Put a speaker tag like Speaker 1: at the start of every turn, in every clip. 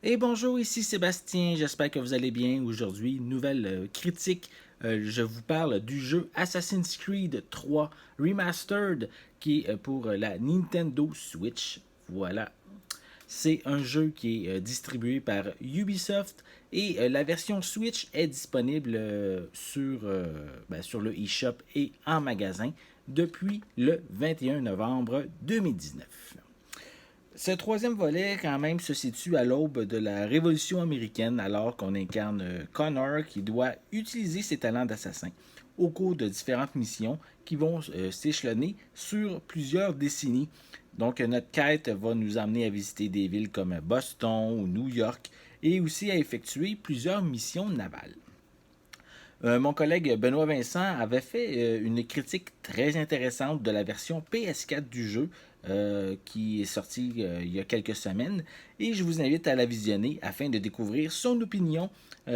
Speaker 1: Et bonjour, ici Sébastien, j'espère que vous allez bien. Aujourd'hui, nouvelle critique. Je vous parle du jeu Assassin's Creed 3 Remastered qui est pour la Nintendo Switch. Voilà. C'est un jeu qui est distribué par Ubisoft et la version Switch est disponible sur le eShop et en magasin depuis le 21 novembre 2019. Ce troisième volet, quand même, se situe à l'aube de la Révolution américaine, alors qu'on incarne Connor qui doit utiliser ses talents d'assassin au cours de différentes missions qui vont s'échelonner sur plusieurs décennies. Donc, notre quête va nous amener à visiter des villes comme Boston ou New York et aussi à effectuer plusieurs missions navales. Mon collègue Benoît Vincent avait fait une critique très intéressante de la version PS4 du jeu qui est sortie il y a quelques semaines et je vous invite à la visionner afin de découvrir son opinion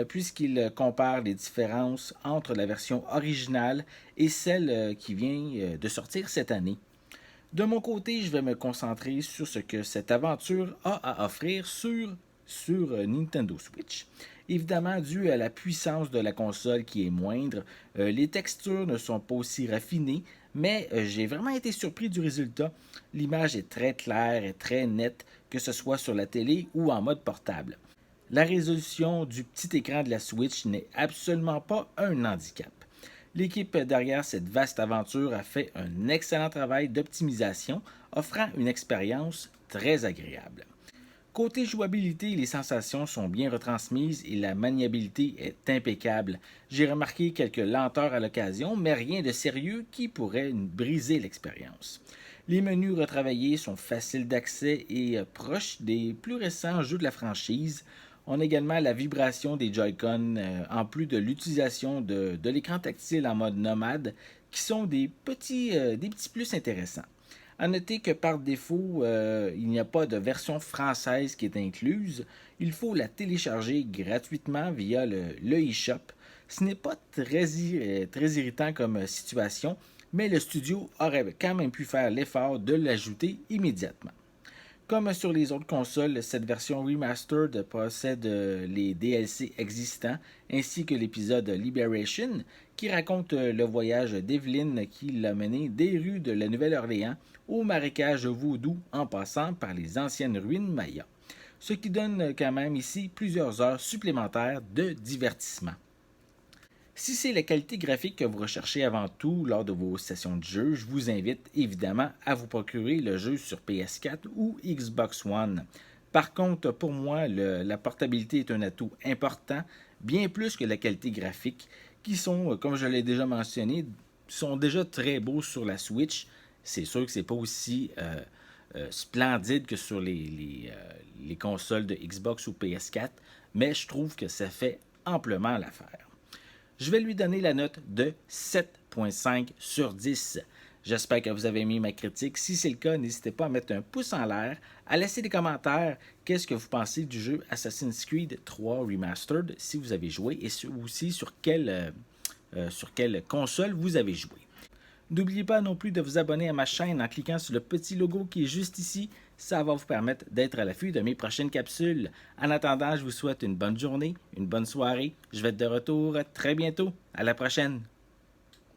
Speaker 1: puisqu'il compare les différences entre la version originale et celle qui vient de sortir cette année. De mon côté, je vais me concentrer sur ce que cette aventure a à offrir sur Nintendo Switch. Évidemment, dû à la puissance de la console qui est moindre, les textures ne sont pas aussi raffinées, mais j'ai vraiment été surpris du résultat. L'image est très claire et très nette, que ce soit sur la télé ou en mode portable. La résolution du petit écran de la Switch n'est absolument pas un handicap. L'équipe derrière cette vaste aventure a fait un excellent travail d'optimisation, offrant une expérience très agréable. Côté jouabilité, les sensations sont bien retransmises et la maniabilité est impeccable. J'ai remarqué quelques lenteurs à l'occasion, mais rien de sérieux qui pourrait briser l'expérience. Les menus retravaillés sont faciles d'accès et proches des plus récents jeux de la franchise. On a également la vibration des Joy-Con, en plus de l'utilisation de l'écran tactile en mode nomade, qui sont des petits plus intéressants. À noter que par défaut, il n'y a pas de version française qui est incluse. Il faut la télécharger gratuitement via le eShop. Ce n'est pas très irritant comme situation, mais le studio aurait quand même pu faire l'effort de l'ajouter immédiatement. Comme sur les autres consoles, cette version remastered possède les DLC existants ainsi que l'épisode Liberation qui raconte le voyage d'Evelyn qui l'a mené des rues de la Nouvelle-Orléans au marécage vaudou en passant par les anciennes ruines mayas. Ce qui donne quand même ici plusieurs heures supplémentaires de divertissement. Si c'est la qualité graphique que vous recherchez avant tout lors de vos sessions de jeu, je vous invite évidemment à vous procurer le jeu sur PS4 ou Xbox One. Par contre, pour moi, la portabilité est un atout important, bien plus que la qualité graphique, qui sont, comme je l'ai déjà mentionné, sont déjà très beaux sur la Switch. C'est sûr que c'est pas aussi splendide que sur les consoles de Xbox ou PS4, mais je trouve que ça fait amplement l'affaire. Je vais lui donner la note de 7.5 sur 10. J'espère que vous avez aimé ma critique. Si c'est le cas, n'hésitez pas à mettre un pouce en l'air, à laisser des commentaires. Qu'est-ce que vous pensez du jeu Assassin's Creed 3 Remastered si vous avez joué et aussi sur quelle console vous avez joué. N'oubliez pas non plus de vous abonner à ma chaîne en cliquant sur le petit logo qui est juste ici. Ça va vous permettre d'être à l'affût de mes prochaines capsules. En attendant, je vous souhaite une bonne journée, une bonne soirée. Je vais être de retour très bientôt. À la prochaine.